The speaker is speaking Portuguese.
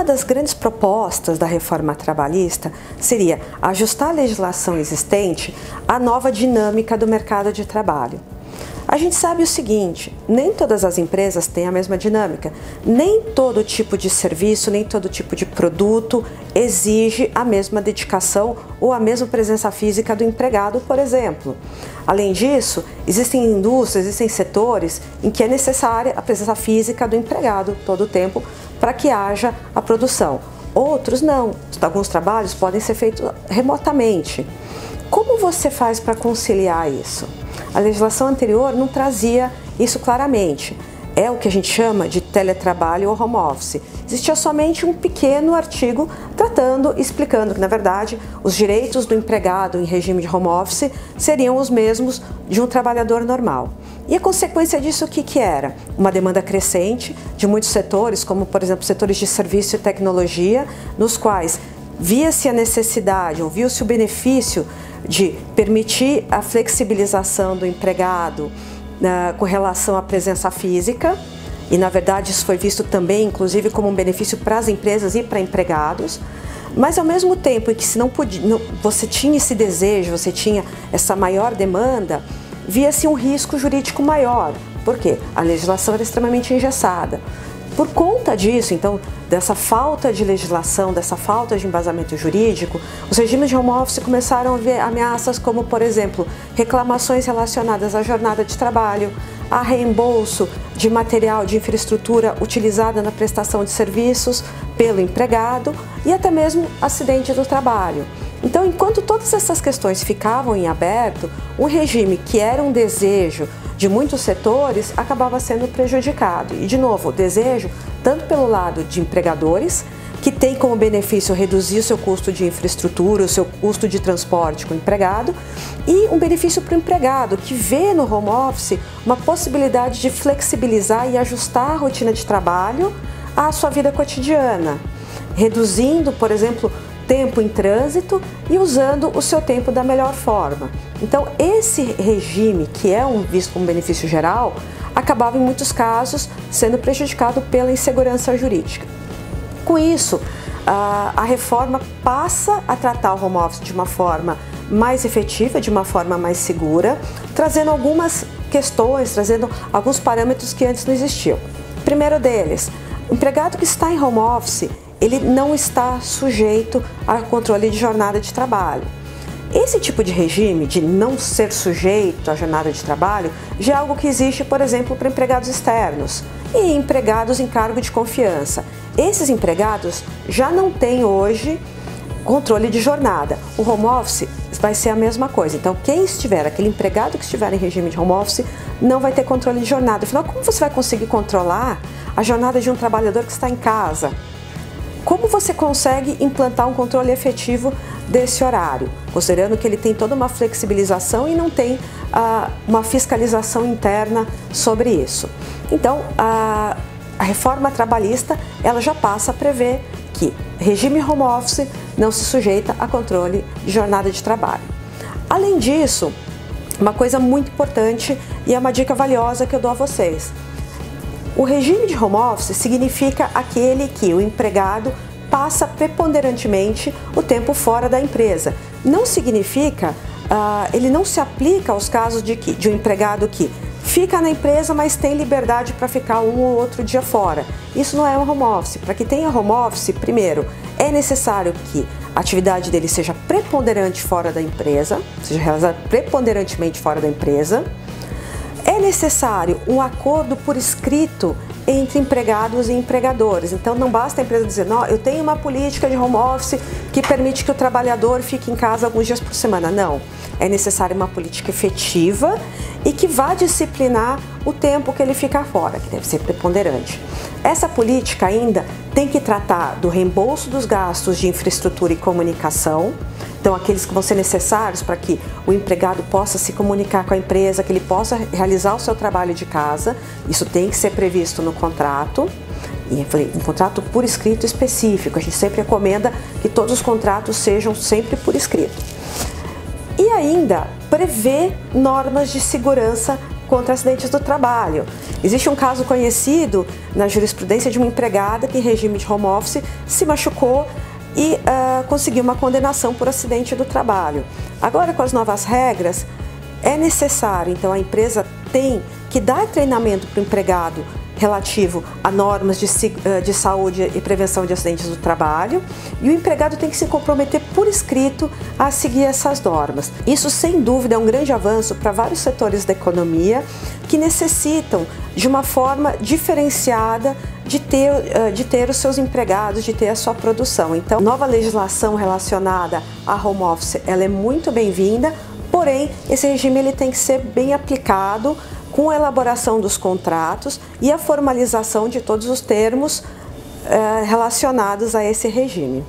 das grandes propostas da reforma trabalhista seria ajustar a legislação existente à nova dinâmica do mercado de trabalho. A gente sabe o seguinte, nem todas as empresas têm a mesma dinâmica, nem todo tipo de serviço, nem todo tipo de produto exige a mesma dedicação ou a mesma presença física do empregado, por exemplo. Além disso, existem indústrias, existem setores em que é necessária a presença física do empregado todo o tempo para que haja a produção. Outros não, alguns trabalhos podem ser feitos remotamente. Como você faz para conciliar isso? A legislação anterior não trazia isso claramente. É o que a gente chama de teletrabalho ou home office. Existia somente um pequeno artigo explicando que, na verdade, os direitos do empregado em regime de home office seriam os mesmos de um trabalhador normal. E a consequência disso o que era? Uma demanda crescente de muitos setores, como, por exemplo, setores de serviço e tecnologia, nos quais via-se a necessidade ou viu-se o benefício de permitir a flexibilização do empregado com relação à presença física, e na verdade isso foi visto também, inclusive, como um benefício para as empresas e para empregados, mas ao mesmo tempo em que se não podia, você tinha esse desejo, você tinha essa maior demanda, via-se um risco jurídico maior. Por quê? A legislação era extremamente engessada. Por conta disso, então, dessa falta de legislação, dessa falta de embasamento jurídico, os regimes de home office começaram a ver ameaças como, por exemplo, reclamações relacionadas à jornada de trabalho, a reembolso de material de infraestrutura utilizada na prestação de serviços pelo empregado e até mesmo acidente do trabalho. Então, enquanto todas essas questões ficavam em aberto, um regime que era um desejo de muitos setores acabava sendo prejudicado. E, de novo, o desejo tanto pelo lado de empregadores, que tem como benefício reduzir o seu custo de infraestrutura, o seu custo de transporte com o empregado, e um benefício para o empregado, que vê no home office uma possibilidade de flexibilizar e ajustar a rotina de trabalho à sua vida cotidiana, reduzindo, por exemplo, tempo em trânsito e usando o seu tempo da melhor forma. Então, esse regime, que é visto como benefício geral, acabava em muitos casos sendo prejudicado pela insegurança jurídica. Com isso, a reforma passa a tratar o home office de uma forma mais efetiva, de uma forma mais segura, trazendo algumas questões, trazendo alguns parâmetros que antes não existiam. Primeiro deles, o empregado que está em home office, ele não está sujeito a controle de jornada de trabalho. Esse tipo de regime de não ser sujeito à jornada de trabalho já é algo que existe, por exemplo, para empregados externos e empregados em cargo de confiança. Esses empregados já não têm hoje controle de jornada. O home office vai ser a mesma coisa. Então, aquele empregado que estiver em regime de home office não vai ter controle de jornada. Afinal, como você vai conseguir controlar a jornada de um trabalhador que está em casa? Como você consegue implantar um controle efetivo desse horário, considerando que ele tem toda uma flexibilização e não tem uma fiscalização interna sobre isso? Então, a reforma trabalhista ela já passa a prever que regime home office não se sujeita a controle de jornada de trabalho. Além disso, uma coisa muito importante e é uma dica valiosa que eu dou a vocês. O regime de home office significa aquele que o empregado passa preponderantemente o tempo fora da empresa. Não significa, ele não se aplica aos casos de um empregado que fica na empresa, mas tem liberdade para ficar um ou outro dia fora. Isso não é um home office. Para que tenha home office, primeiro, é necessário que a atividade dele seja preponderante fora da empresa, seja realizada preponderantemente fora da empresa. É necessário um acordo por escrito entre empregados e empregadores. Então, não basta a empresa dizer, não, eu tenho uma política de home office que permite que o trabalhador fique em casa alguns dias por semana. Não, é necessária uma política efetiva e que vá disciplinar o tempo que ele fica fora, que deve ser preponderante. Essa política ainda tem que tratar do reembolso dos gastos de infraestrutura e comunicação, então aqueles que vão ser necessários para que o empregado possa se comunicar com a empresa, que ele possa realizar o seu trabalho de casa, isso tem que ser previsto no contrato, e um contrato por escrito específico, a gente sempre recomenda que todos os contratos sejam sempre por escrito. E ainda prevê normas de segurança contra acidentes do trabalho. Existe um caso conhecido na jurisprudência de uma empregada que, em regime de home office, se machucou e conseguiu uma condenação por acidente do trabalho. Agora, com as novas regras, é necessário, então a empresa tem que dar treinamento para o empregado relativo a normas de saúde e prevenção de acidentes do trabalho, e o empregado tem que se comprometer por escrito a seguir essas normas. Isso, sem dúvida, é um grande avanço para vários setores da economia que necessitam de uma forma diferenciada de ter os seus empregados, de ter a sua produção. Então, a nova legislação relacionada a home office, ela é muito bem-vinda, porém, esse regime ele tem que ser bem aplicado, com a elaboração dos contratos e a formalização de todos os termos relacionados a esse regime.